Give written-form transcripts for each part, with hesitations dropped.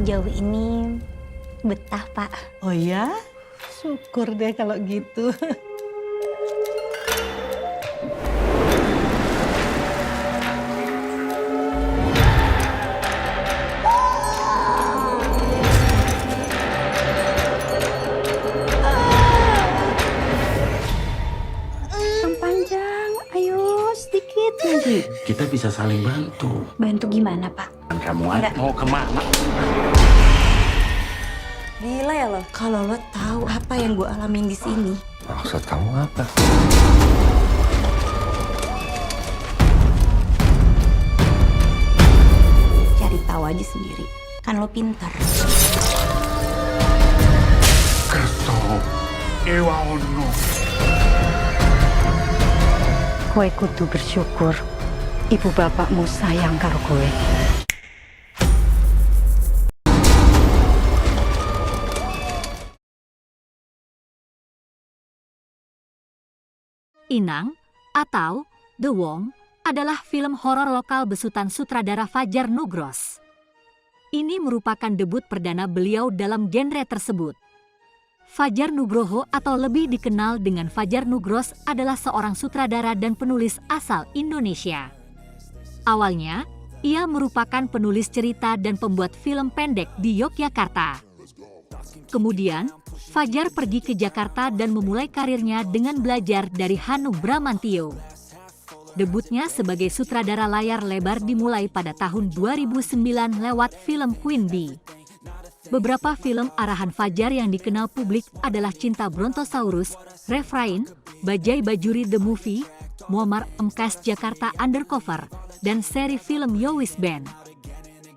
Sejauh ini betah, Pak. Oh ya? Syukur deh kalau gitu. Yang panjang, ayo sedikit lagi. Kita bisa saling bantu. Bantu gimana, Pak? Kamu mau kemana? Gila ya lo, kalau lo tahu apa yang gue alamin di sini. Maksud kamu apa? Cari tahu aja sendiri, kan lo pintar. Kerto, Ewa Ono. Kowe kudu bersyukur ibu bapakmu sayang karo kowe. Inang atau The Wong adalah film horor lokal besutan sutradara Fajar Nugros. Ini merupakan debut perdana beliau dalam genre tersebut. Fajar Nugroho atau lebih dikenal dengan Fajar Nugros adalah seorang sutradara dan penulis asal Indonesia. Awalnya, ia merupakan penulis cerita dan pembuat film pendek di Yogyakarta. Kemudian, Fajar pergi ke Jakarta dan memulai karirnya dengan belajar dari Hanung Bramantio. Debutnya sebagai sutradara layar lebar dimulai pada tahun 2009 lewat film Queen Bee. Beberapa film arahan Fajar yang dikenal publik adalah Cinta Brontosaurus, Refrain, Bajai Bajuri The Movie, Muammar Emkas Jakarta Undercover, dan seri film Yowis Band.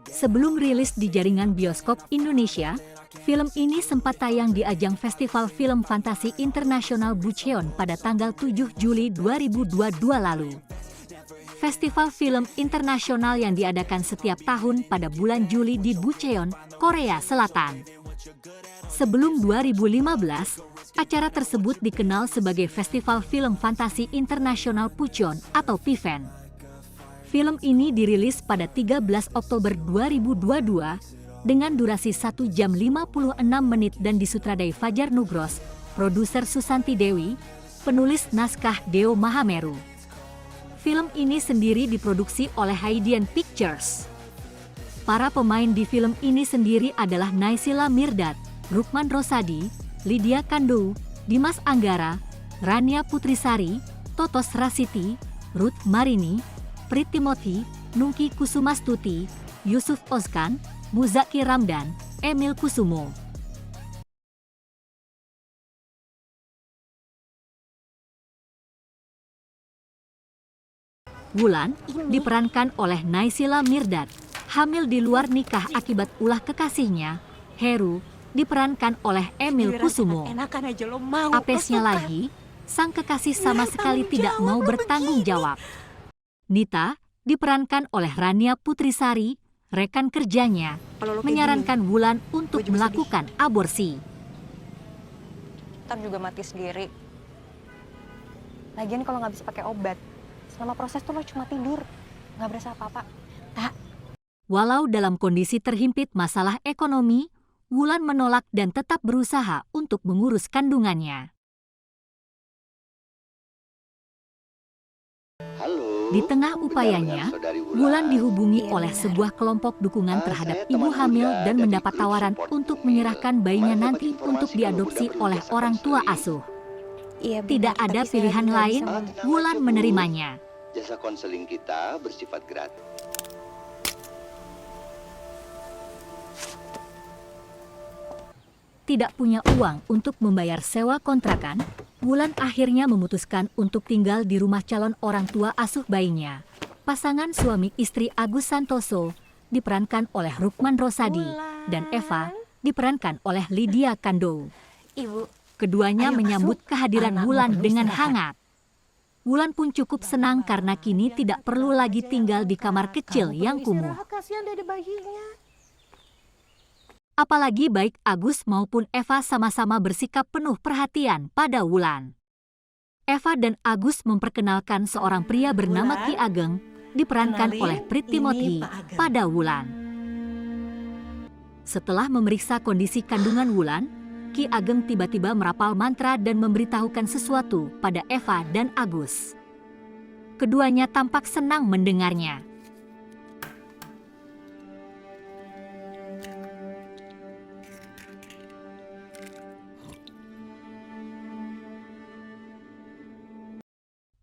Sebelum rilis di jaringan bioskop Indonesia, film ini sempat tayang di ajang Festival Film Fantasi Internasional Bucheon pada tanggal 7 Juli 2022 lalu. Festival film internasional yang diadakan setiap tahun pada bulan Juli di Bucheon, Korea Selatan. Sebelum 2015, acara tersebut dikenal sebagai Festival Film Fantasi Internasional Bucheon atau PIFAN. Film ini dirilis pada 13 Oktober 2022 dengan durasi 1 jam 56 menit dan disutradai Fajar Nugros, produser Susanti Dewi, penulis naskah Deo Mahameru. Film ini sendiri diproduksi oleh Haidian Pictures. Para pemain di film ini sendiri adalah Naysila Mirdad, Rukman Rosadi, Lydia Kandou, Dimas Anggara, Rania Putrisari, Totos Rasiti, Ruth Marini, Prit Timothy, Nungki Kusumastuti, Yusuf Oskan, Muzaki Ramdan, Emil Kusumo. Wulan diperankan oleh Naysila Mirdad, hamil di luar nikah akibat ulah kekasihnya. Heru diperankan oleh Emil Kusumo. Apesnya lagi, sang kekasih sama sekali tidak mau bertanggung jawab. Nita diperankan oleh Rania Putrisari, rekan kerjanya, menyarankan Wulan untuk melakukan aborsi. Ntar juga mati sendiri. Lagian kalau nggak bisa pakai obat, selama proses tuh lo cuma tidur, nggak berasa apa-apa. Tak. Walau dalam kondisi terhimpit masalah ekonomi, Wulan menolak dan tetap berusaha untuk mengurus kandungannya. Di tengah upayanya, Wulan dihubungi oleh sebuah kelompok dukungan terhadap ibu hamil dan mendapat tawaran untuk menyerahkan bayinya nanti untuk diadopsi oleh orang tua asuh. Tidak ada pilihan lain, Wulan menerimanya. Jasa konseling kita bersifat gratis. Tidak punya uang untuk membayar sewa kontrakan, Wulan akhirnya memutuskan untuk tinggal di rumah calon orang tua asuh bayinya. Pasangan suami istri Agus Santoso diperankan oleh Rukman Rosadi dan Eva diperankan oleh Lydia Kandou. Keduanya menyambut kehadiran Wulan dengan hangat. Wulan pun cukup senang karena kini tidak perlu lagi tinggal di kamar kecil yang kumuh. Apalagi baik Agus maupun Eva sama-sama bersikap penuh perhatian pada Wulan. Eva dan Agus memperkenalkan seorang pria bernama Ki Ageng, diperankan oleh Prit Timothy pada Wulan. Setelah memeriksa kondisi kandungan Wulan, Ki Ageng tiba-tiba merapal mantra dan memberitahukan sesuatu pada Eva dan Agus. Keduanya tampak senang mendengarnya.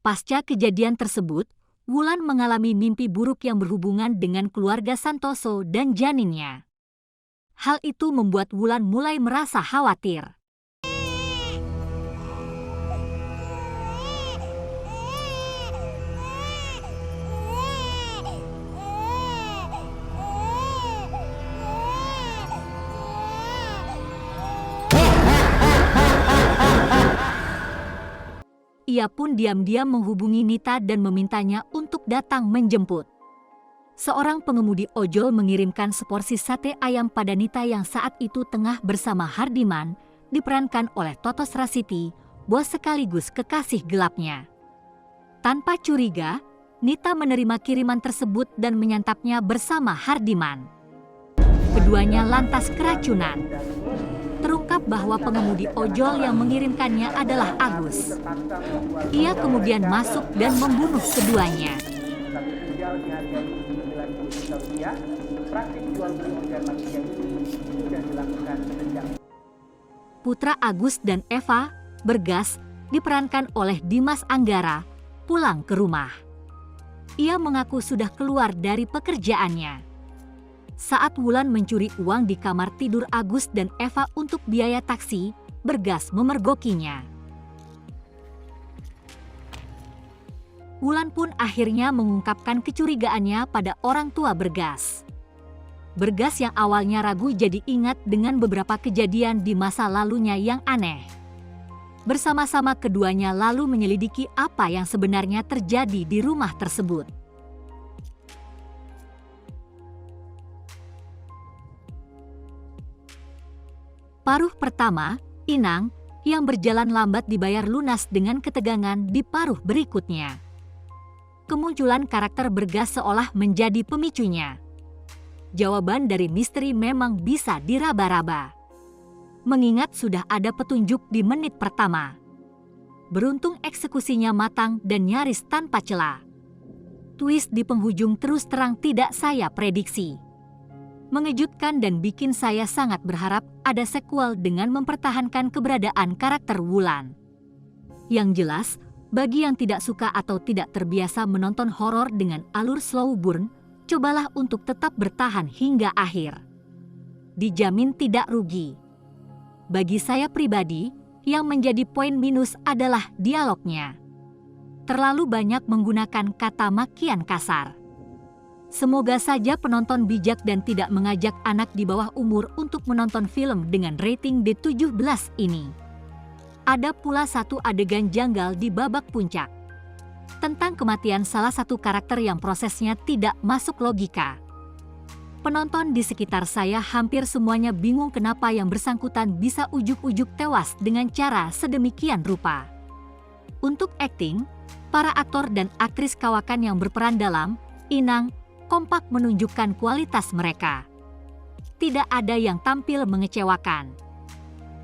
Pasca kejadian tersebut, Wulan mengalami mimpi buruk yang berhubungan dengan keluarga Santoso dan janinnya. Hal itu membuat Wulan mulai merasa khawatir. Ia pun diam-diam menghubungi Nita dan memintanya untuk datang menjemput. Seorang pengemudi ojol mengirimkan seporsi sate ayam pada Nita yang saat itu tengah bersama Hardiman, diperankan oleh Totos Rasiti, bos sekaligus kekasih gelapnya. Tanpa curiga, Nita menerima kiriman tersebut dan menyantapnya bersama Hardiman. Keduanya lantas keracunan. Terungkap bahwa pengemudi ojol yang mengirimkannya adalah Agus. Ia kemudian masuk dan membunuh keduanya. Putra Agus dan Eva, Bergas, diperankan oleh Dimas Anggara, pulang ke rumah. Ia mengaku sudah keluar dari pekerjaannya. Saat Wulan mencuri uang di kamar tidur Agus dan Eva untuk biaya taksi, Bergas memergokinya. Wulan pun akhirnya mengungkapkan kecurigaannya pada orang tua Bergas. Bergas yang awalnya ragu jadi ingat dengan beberapa kejadian di masa lalunya yang aneh. Bersama-sama keduanya lalu menyelidiki apa yang sebenarnya terjadi di rumah tersebut. Paruh pertama, Inang, yang berjalan lambat dibayar lunas dengan ketegangan di paruh berikutnya. Kemunculan karakter Bergas seolah menjadi pemicunya. Jawaban dari misteri memang bisa diraba-raba. Mengingat sudah ada petunjuk di menit pertama. Beruntung eksekusinya matang dan nyaris tanpa celah. Twist di penghujung terus terang tidak saya prediksi. Mengejutkan dan bikin saya sangat berharap ada sequel dengan mempertahankan keberadaan karakter Wulan. Yang jelas, bagi yang tidak suka atau tidak terbiasa menonton horor dengan alur slow burn, cobalah untuk tetap bertahan hingga akhir. Dijamin tidak rugi. Bagi saya pribadi, yang menjadi poin minus adalah dialognya. Terlalu banyak menggunakan kata makian kasar. Semoga saja penonton bijak dan tidak mengajak anak di bawah umur untuk menonton film dengan rating D17 ini. Ada pula satu adegan janggal di babak puncak. Tentang kematian salah satu karakter yang prosesnya tidak masuk logika. Penonton di sekitar saya hampir semuanya bingung kenapa yang bersangkutan bisa ujuk-ujuk tewas dengan cara sedemikian rupa. Untuk akting, para aktor dan aktris kawakan yang berperan dalam Inang kompak menunjukkan kualitas mereka. Tidak ada yang tampil mengecewakan.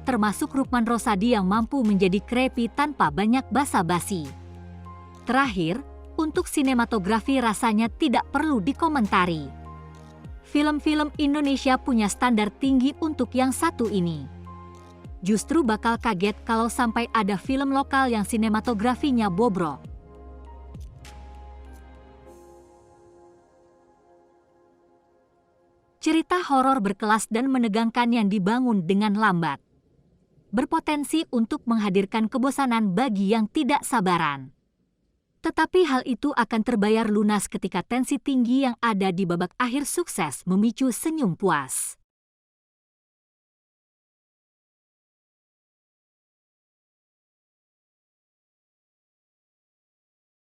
Termasuk Rukman Rosadi yang mampu menjadi creepy tanpa banyak basa-basi. Terakhir, untuk sinematografi rasanya tidak perlu dikomentari. Film-film Indonesia punya standar tinggi untuk yang satu ini. Justru bakal kaget kalau sampai ada film lokal yang sinematografinya bobrok. Cerita horor berkelas dan menegangkan yang dibangun dengan lambat. Berpotensi untuk menghadirkan kebosanan bagi yang tidak sabaran. Tetapi hal itu akan terbayar lunas ketika tensi tinggi yang ada di babak akhir sukses memicu senyum puas.